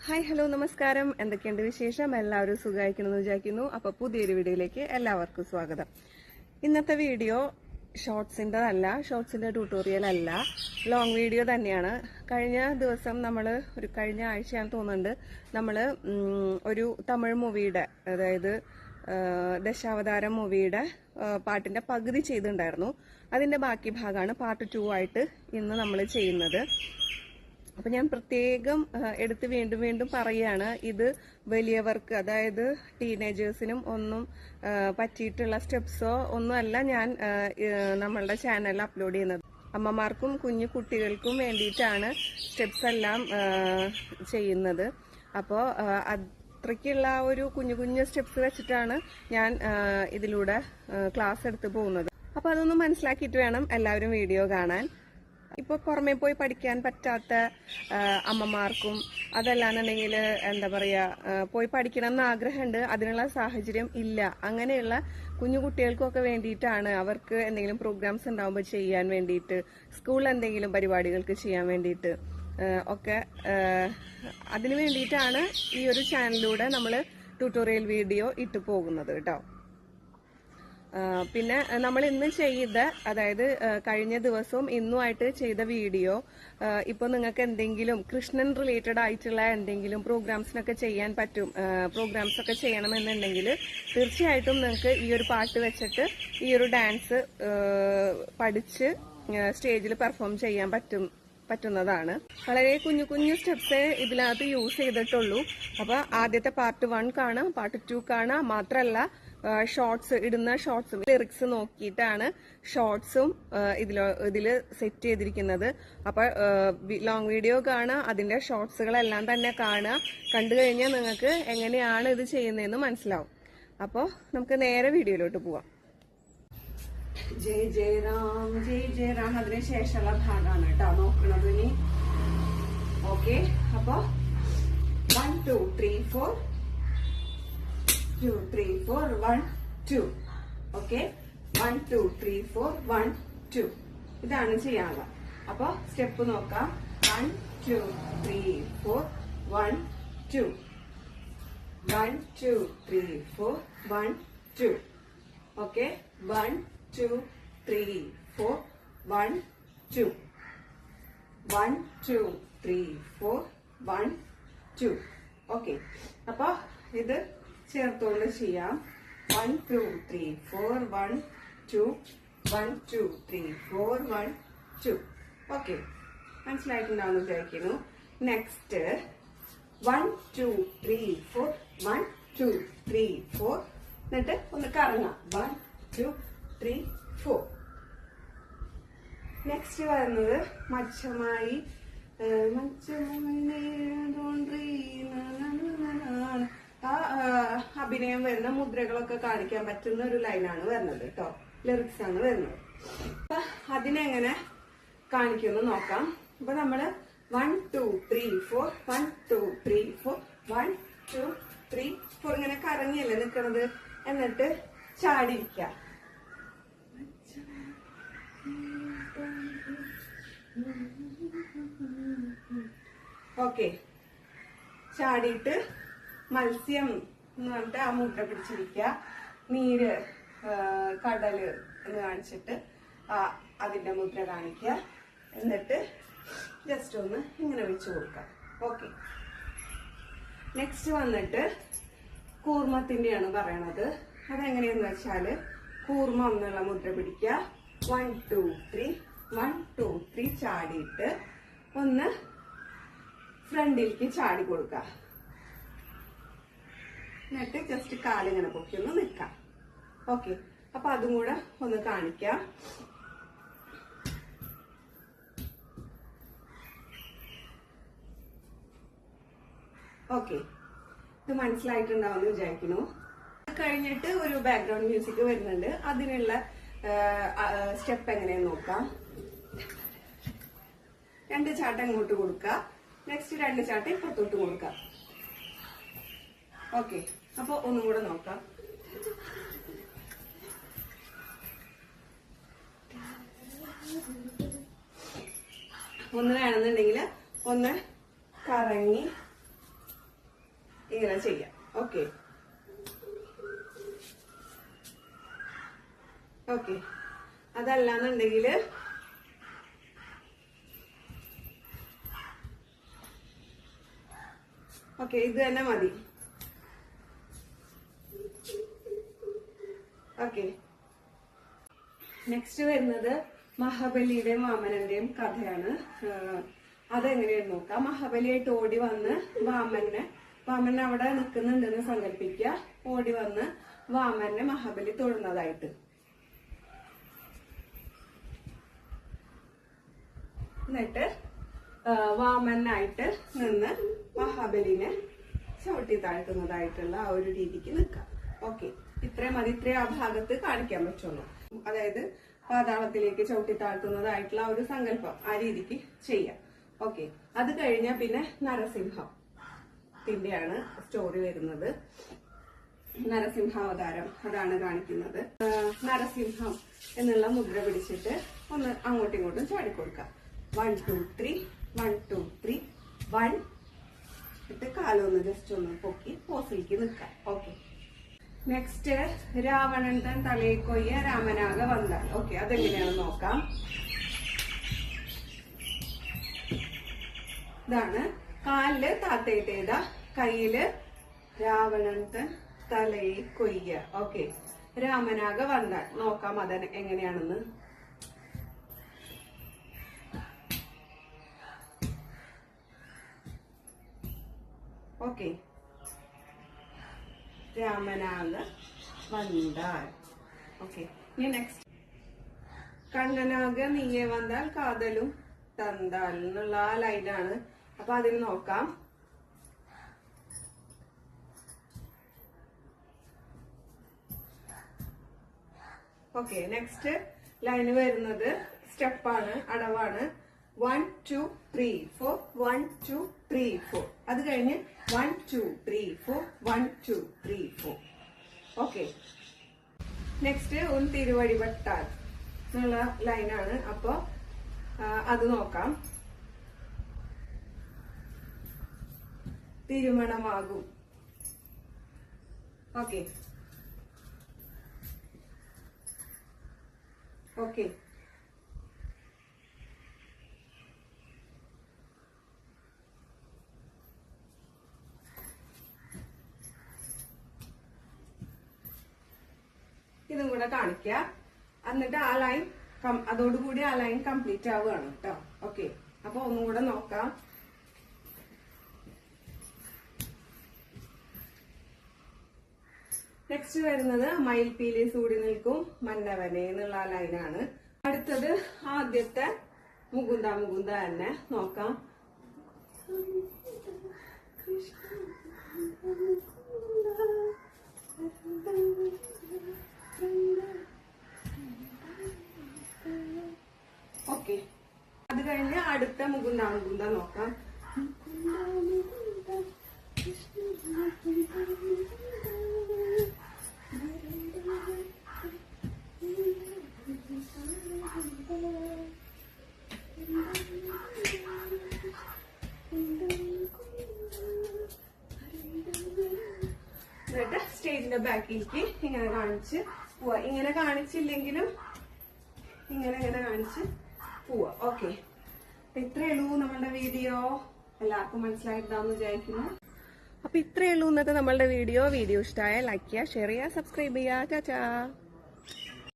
Hi hello നമസ്കാരം. എന്തൊക്കെയുണ്ട് വിശേഷം? എല്ലാവരും സുഖമായിരിക്കണമെന്ന് വിചാരിക്കുന്നു. അപ്പോൾ പുതിയൊരു വീഡിയോയിലേക്ക് എല്ലാവർക്കും സ്വാഗതം. ഇന്നത്തെ വീഡിയോ ഷോർട്സിന്റെ ട്യൂട്ടോറിയൽ അല്ല, ലോങ് വീഡിയോ തന്നെയാണ്. കഴിഞ്ഞ ദിവസം കഴിഞ്ഞ ആഴ്ചയാണെന്ന് തോന്നുന്നുണ്ട്, നമ്മൾ ഒരു തമിഴ് മൂവിയുടെ, അതായത് ദശാവതാരം മൂവിയുടെ പാട്ടിന്റെ പകുതി ചെയ്തിട്ടുണ്ടായിരുന്നു. അതിന്റെ ബാക്കി ഭാഗമാണ് പാർട്ട് 2 ആയിട്ട് ഇന്ന് നമ്മൾ ചെയ്യുന്നത്. അപ്പൊ ഞാൻ പ്രത്യേകം എടുത്ത് വീണ്ടും വീണ്ടും പറയുകയാണ്, ഇത് വലിയവർക്ക്, അതായത് ടീനേജേഴ്സിനും ഒന്നും പറ്റിയിട്ടുള്ള സ്റ്റെപ്സോ ഒന്നുമല്ല ഞാൻ നമ്മളുടെ ചാനലിൽ അപ്ലോഡ് ചെയ്യുന്നത്. അമ്മമാർക്കും കുഞ്ഞു കുട്ടികൾക്കും വേണ്ടിയിട്ടാണ് സ്റ്റെപ്സ് എല്ലാം ചെയ്യുന്നത്. അപ്പോൾ അത്രയ്ക്കുള്ള ഒരു കുഞ്ഞു കുഞ്ഞു സ്റ്റെപ്സ് വെച്ചിട്ടാണ് ഞാൻ ഇതിലൂടെ ക്ലാസ് എടുത്ത് പോകുന്നത്. അപ്പൊ അതൊന്ന് മനസ്സിലാക്കിയിട്ട് വേണം എല്ലാവരും വീഡിയോ കാണാൻ. ഇപ്പോൾ പുറമെ പോയി പഠിക്കാൻ പറ്റാത്ത അമ്മമാർക്കും, അതല്ലാന്നുണ്ടെങ്കിൽ എന്താ പറയുക, പോയി പഠിക്കണം എന്ന് ആഗ്രഹമുണ്ട്, അതിനുള്ള സാഹചര്യം ഇല്ല, അങ്ങനെയുള്ള കുഞ്ഞു കുട്ടികൾക്കൊക്കെ വേണ്ടിയിട്ടാണ്, അവർക്ക് എന്തെങ്കിലും പ്രോഗ്രാംസ് ഉണ്ടാകുമ്പോൾ ചെയ്യാൻ വേണ്ടിയിട്ട്, സ്കൂളിൽ എന്തെങ്കിലും പരിപാടികൾക്ക് ചെയ്യാൻ വേണ്ടിയിട്ട് ഒക്കെ അതിനു വേണ്ടിയിട്ടാണ് ഈ ഒരു ചാനലിലൂടെ നമ്മൾ ട്യൂട്ടോറിയൽ വീഡിയോ ഇട്ട് പോകുന്നത് കേട്ടോ. പിന്നെ നമ്മൾ ഇന്ന് ചെയ്ത, അതായത് കഴിഞ്ഞ ദിവസവും ഇന്നുമായിട്ട് ചെയ്ത വീഡിയോ, ഇപ്പൊ നിങ്ങൾക്ക് എന്തെങ്കിലും കൃഷ്ണൻ റിലേറ്റഡ് ആയിട്ടുള്ള എന്തെങ്കിലും പ്രോഗ്രാംസിനൊക്കെ ചെയ്യാൻ പറ്റും, പ്രോഗ്രാംസ് ഒക്കെ ചെയ്യണമെന്നുണ്ടെങ്കിൽ തീർച്ചയായിട്ടും നിങ്ങൾക്ക് ഈ ഒരു പാട്ട് വെച്ചിട്ട് ഈ ഒരു ഡാൻസ് പഠിച്ച് സ്റ്റേജിൽ പെർഫോം ചെയ്യാൻ പറ്റുന്നതാണ്. വളരെ കുഞ്ഞു കുഞ്ഞു സ്റ്റെപ്സേ ഇതിനകത്ത് യൂസ് ചെയ്തിട്ടുള്ളൂ. അപ്പൊ ആദ്യത്തെ പാർട്ട് 1 കാണാം, പാർട്ട് 2 കാണാം. മാത്രല്ല ഇടുന്ന ഷോർട്സും ലിറിക്സ് നോക്കിയിട്ടാണ് ഷോർട്സും ഇതില് സെറ്റ് ചെയ്തിരിക്കുന്നത്. അപ്പൊ ലോങ് വീഡിയോ കാണുക, അതിന്റെ ഷോർട്സുകളെല്ലാം തന്നെ കാണുക. കണ്ടു കഴിഞ്ഞാൽ നിങ്ങൾക്ക് എങ്ങനെയാണ് ഇത് ചെയ്യുന്നതെന്ന് മനസ്സിലാവും. അപ്പോൾ നമുക്ക് നേരെ വീഡിയോയിലോട്ട് പോവാം. ജയ് ജയ് രാം ജയ് ജയ് രാം, അതിന് ശേഷമുള്ള ഭാഗമാണ് കേട്ടോ നോക്കണത് ഇനി. ഓക്കെ, അപ്പൊ 1 2 3 4 2 3 4 1 2. ഓക്കെ, 1 2 3 4 1 2 ഇതാണ് ചെയ്യാനുള്ളത്. അപ്പൊ സ്റ്റെപ്പ് നോക്കാം. 1 2 3 4 1 2 1 2 3 4 1 2. ഓക്കെ, 1 2 3 4 1 2 1 2 3 4 1 2. ഓക്കെ, അപ്പൊ ഇത് ചേർത്തോണ്ട് ചെയ്യാം. 1 2 3 4 1 2 1 2 3 4 1 2. ഓക്കെ, മനസ്സിലായിട്ടുണ്ടാവുന്ന വിചാരിക്കുന്നു. നെക്സ്റ്റ് 1 2 3 4 1 2 3 4. എന്നിട്ട് ഒന്ന് കറങ്ങാം. 1 2 3 4. നെക്സ്റ്റ് വരുന്നത് മച്ചമായി അഭിനയം വരുന്ന മുദ്രകളൊക്കെ കാണിക്കാൻ പറ്റുന്ന ഒരു ലൈനാണ് വരുന്നത് കേട്ടോ, ലിറിക്സ് ആണ് വരുന്നത്. അപ്പൊ അതിനെങ്ങനെ കാണിക്കുമെന്ന് നോക്കാം. അപ്പൊ നമ്മള് 1 2 3 4 1 2 3 4 1 2 3 4 ഇങ്ങനെ കറങ്ങിയല്ലേ നിൽക്കണത്. എന്നിട്ട് ചാടിയിരിക്ക. ഓക്കെ, ചാടിയിട്ട് മത്സ്യം എന്ന് പറഞ്ഞിട്ട് ആ മുദ്ര പിടിച്ചിരിക്കുക. നീര്, കടല് എന്ന് കാണിച്ചിട്ട് അതിന്റെ മുദ്ര കാണിക്കുക. എന്നിട്ട് ജസ്റ്റ് ഒന്ന് ഇങ്ങനെ വെച്ച് കൊടുക്കാം. ഓക്കെ, നെക്സ്റ്റ് വന്നിട്ട് കൂർമ്മത്തിന്റെയാണ് പറയണത്. അതെങ്ങനെയാന്ന് വെച്ചാല് കൂർമ്മ എന്നുള്ള മുദ്ര പിടിക്കുക. 1 2 3 1 2 3 ചാടിയിട്ട് ഒന്ന് ഫ്രണ്ടിലേക്ക് ചാടി കൊടുക്കുക. എന്നിട്ട് ജസ്റ്റ് കാലിങ്ങനെ പൊക്കി ഒന്ന് നിൽക്കാം. ഓക്കെ, അപ്പൊ അതും കൂടെ ഒന്ന് കാണിക്കാം. ഓക്കെ, ഇത് മനസ്സിലായിട്ടുണ്ടാവുമെന്ന് വിചാരിക്കുന്നു. കഴിഞ്ഞിട്ട് ഒരു ബാക്ക്ഗ്രൗണ്ട് മ്യൂസിക് വരുന്നുണ്ട്. അതിനുള്ള സ്റ്റെപ്പ് എങ്ങനെയാന്ന് നോക്കാം. 2 ചാട്ടം ഇങ്ങോട്ട് കൊടുക്കുക. നെക്സ്റ്റ് 2 ചാട്ടം ഇപ്പുറത്തോട്ട് കൊടുക്കാം. ഓക്കെ, അപ്പൊ ഒന്നും കൂടെ നോക്കാം. ഒന്ന് വേണമെന്നുണ്ടെങ്കിൽ ഒന്ന് കറങ്ങി ഇങ്ങനെ ചെയ്യാം. Okay okay. അതല്ലാന്നുണ്ടെങ്കിൽ ഓക്കെ, ഇത് തന്നെ മതി. ഓക്കെ, നെക്സ്റ്റ് വരുന്നത് മഹാബലിയുടെയും വാമനന്റെയും കഥയാണ്. അതെങ്ങനെയാന്ന് നോക്കാം. മഹാബലിയായിട്ട് ഓടി വന്ന് വാമൻ അവിടെ നിൽക്കുന്നുണ്ടെന്ന് സങ്കല്പിക്കുക. ഓടി വന്ന് വാമനെ മഹാബലി തൊഴുന്നതായിട്ട്. എന്നിട്ട് വാമനായിട്ട് നിന്ന് മഹാബലിനെ ചവിട്ടി താഴ്ത്തുന്നതായിട്ടുള്ള ആ ഒരു രീതിക്ക് നിൽക്കാം. ഓക്കെ, ഇത്രയും മതി. ഇത്രയും ആ ഭാഗത്ത് കാണിക്കാൻ പറ്റുള്ളൂ. അതായത് പാതാളത്തിലേക്ക് ചവിട്ടി താഴ്ത്തുന്നതായിട്ടുള്ള ആ ഒരു സങ്കല്പം ആ രീതിക്ക് ചെയ്യാം. ഓക്കെ, അത് കഴിഞ്ഞാൽ പിന്നെ നരസിംഹത്തിന്റെയാണ് സ്റ്റോറി വരുന്നത്. നരസിംഹാവതാരം അതാണ് കാണിക്കുന്നത്. നരസിംഹം എന്നുള്ള മുദ്ര പിടിച്ചിട്ട് ഒന്ന് അങ്ങോട്ടും ഇങ്ങോട്ടും ചാടിക്കൊടുക്കാം. 1 2 3 1 2 3 1 ഇട്ട് കാലൊന്ന് ജസ്റ്റ് ഒന്ന് പൊക്കി പോസിലേക്ക് നിൽക്കാം. ഓക്കെ, നെക്സ്റ്റ് രാവണൻ തൻ തലയിൽ കൊയ്യ രാമനാക വന്നാൽ. ഓക്കെ, അതെങ്ങനെയാണെന്ന് നോക്കാം. ഇതാണ് കാലില് താത്തയിട്ടേത, കയ്യില് രാവണൻ തൻ തലയിൽ കൊയ്യ. ഓക്കെ, രാമനാക വന്നാൽ നോക്കാം അത് എങ്ങനെയാണെന്ന്. ഓക്കെ, രാമനാക വന്നാൽ. ഓക്കെ, ഇനി നെക്സ്റ്റ് കണ്ണനാക നീയെ വന്നാൽ കാതലും തന്താൽ എന്നുള്ള ആ ലൈനാണ്. അപ്പൊ അതിന് നോക്കാം. ഓക്കെ, നെക്സ്റ്റ് ലൈന് വരുന്നത് സ്റ്റെപ്പാണ്, അടവാണ്. 1 2 3 4 1 2 3 4. അത് കഴിഞ്ഞ് 1 2 3 4 1 2 3 4. ഓക്കെ, നെക്സ്റ്റ് ഒരു തിരുവഴിവട്ടാൽ എന്നുള്ള ലൈനാണ്. അപ്പൊ അത് നോക്കാം. തിരുമണമാകും. ഓക്കെ ഓക്കെ, ഇതും കൂടെ കാണിക്കുക. എന്നിട്ട് ആ ലൈൻ അതോടുകൂടി ആ ലൈൻ കംപ്ലീറ്റ് ആവുകയാണ് കേട്ടോ. ഓക്കെ, അപ്പൊ ഒന്നും കൂടെ നോക്കാം. നെക്സ്റ്റ് വരുന്നത് മയിൽപീലി സൂടി നിൽക്കും മന്നവനെ എന്നുള്ള ആ ലൈനാണ്. അടുത്തത് ആദ്യത്തെ മുകുന്ദ മുകുന്ദ തന്നെ നോക്കാം. ഓക്കെ, അത് കഴിഞ്ഞ് അടുത്ത മുകുന്ദ മുകുന്ദ നോക്കാം. എന്നിട്ട് സ്റ്റേജിന്റെ ബാക്കിലേക്ക് ഇങ്ങനെ കാണിച്ച് പോവാ. ഇങ്ങനെ കാണിച്ചില്ലെങ്കിലും ഇങ്ങനെ കാണിച്ച് പോവാ. ഓക്കെ, ഇത്രയേ ഉള്ളൂ നമ്മളുടെ വീഡിയോ. എല്ലാവർക്കും മനസ്സിലായിട്ടുണ്ടാവുമെന്ന് വിചാരിക്കുന്നു. അപ്പൊ ഇത്രയേ ഉള്ളൂ ഇന്നത്തെ നമ്മളുടെ വീഡിയോ. വീഡിയോ ഇഷ്ടമായ ലൈക്ക് ചെയ്യുക, ഷെയർ ചെയ്യുക, സബ്സ്ക്രൈബ് ചെയ്യുക. ചാച്ചാ.